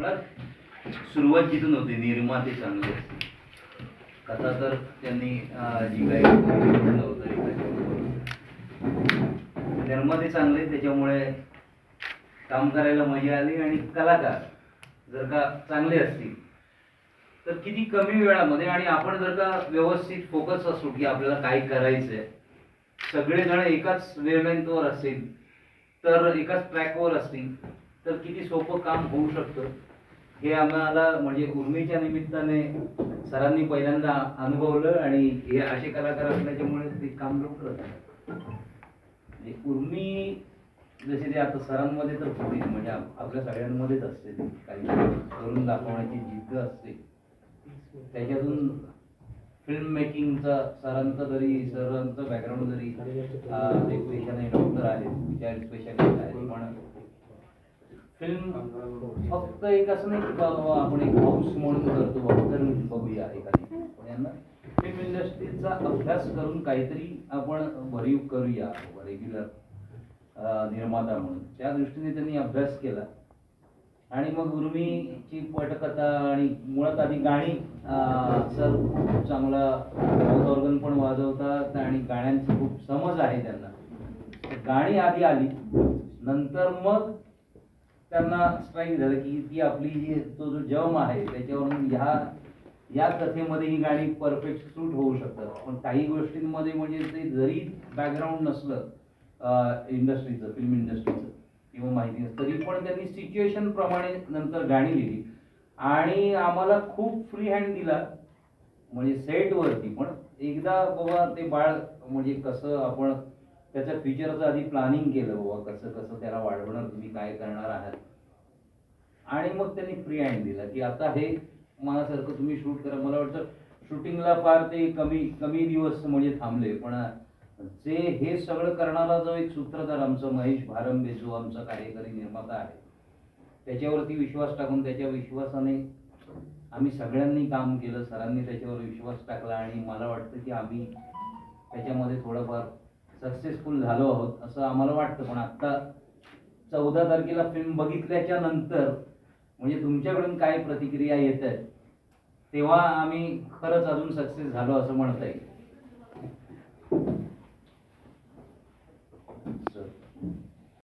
मला सुरुवात जिथून होती निर्माते चांगले असते. कथा तर त्यांनी जी काही होतं निर्माते चांगले, त्याच्यामुळे काम करायला मजा आली. आणि कलाकार जर का चांगले असतील तर किती कमी वेळामध्ये, आणि आपण जर का व्यवस्थित फोकस असू की आपल्याला काय करायचंय, सगळेजण एकाच वेव्हलेंथवर असतील तर एकाच ट्रॅकवर असतील तर किती सोपं काम होऊ शकतं हे आम्हाला म्हणजे उर्मीच्या निमित्ताने सरांनी पहिल्यांदा अनुभवलं. आणि हे असे कलाकार असल्याच्यामुळे ते काम लवकर होतं. म्हणजे उर्मी जसे ते आता सरांमध्ये तर थोडी म्हणजे आपल्या सगळ्यांमध्येच असते, ती काही करून दाखवण्याची जिद्द असते. त्याच्यातून फिल्म मेकिंगचा सरांचं बॅकग्राऊंड जरी एक पेशाने डॉक्टर आहेत, विचार स्पेशालिस्ट आहेत, पण फिल्म फक्त एक असं नाही की बाबा आपण एक हाऊस म्हणून करतो बाबा तर बघूया एखादी, पण यांना फिल्म इंडस्ट्रीचा अभ्यास करून काहीतरी आपण भरीव करूया रेग्युलर निर्माता म्हणून, त्या दृष्टीने त्यांनी अभ्यास केला. आणि मग उर्मीची पटकथा आणि मुळात आधी गाणी, सर खूप चांगला ऑर्गन पण वाजवतात आणि गाण्यांची खूप समज आहे त्यांना. गाणी आधी आली, नंतर मग त्यांना स्ट्राईक झालं की ती आपली जी तो जो जम आहे त्याच्यावरून या कथेमध्ये ही गाणी परफेक्ट सूट होऊ शकतात. पण काही गोष्टींमध्ये म्हणजे ते जरी बॅकग्राऊंड नसलं इंडस्ट्रीचं, फिल्म इंडस्ट्रीचं किंवा माहिती नसतं, तरी पण त्यांनी सिच्युएशन प्रमाणे नंतर गाणी लिहिली आणि आम्हाला खूप फ्री हँड दिला. म्हणजे सेटवरती पण एकदा बाबा ते बाळ म्हणजे कसं आपण त्याच्या फीचरचं आधी प्लॅनिंग केलं, बाबा कसं कसं त्याला वाढवणार, तुम्ही काय करणार आहात. आणि मग त्यांनी फ्री हँड दिला की आता हे मनासारखं तुम्ही शूट करा. मला वाटतं शूटिंगला फार ते कमी दिवस म्हणजे थांबले, पण जे हे सगळं करणारा जो एक सूत्रधार आमचा महेश भारंबे, जो आमचा कार्यकारी निर्माता आहे, त्याच्यावरती विश्वास टाकून त्याच्या विश्वासाने आम्ही सगळ्यांनी काम केलं. सरांनी त्याच्यावर विश्वास टाकला आणि मला वाटतं की आम्ही त्याच्यामध्ये थोडंफार सक्सेसफुल झालो आहोत असं आम्हाला वाटतं. पण आत्ता 14 तारखेला फिल्म बघितल्याच्या नंतर म्हणजे तुमच्याकडून काय प्रतिक्रिया येत आहेत तेव्हा आम्ही खरंच अजून सक्सेस झालो असं म्हणता येईल.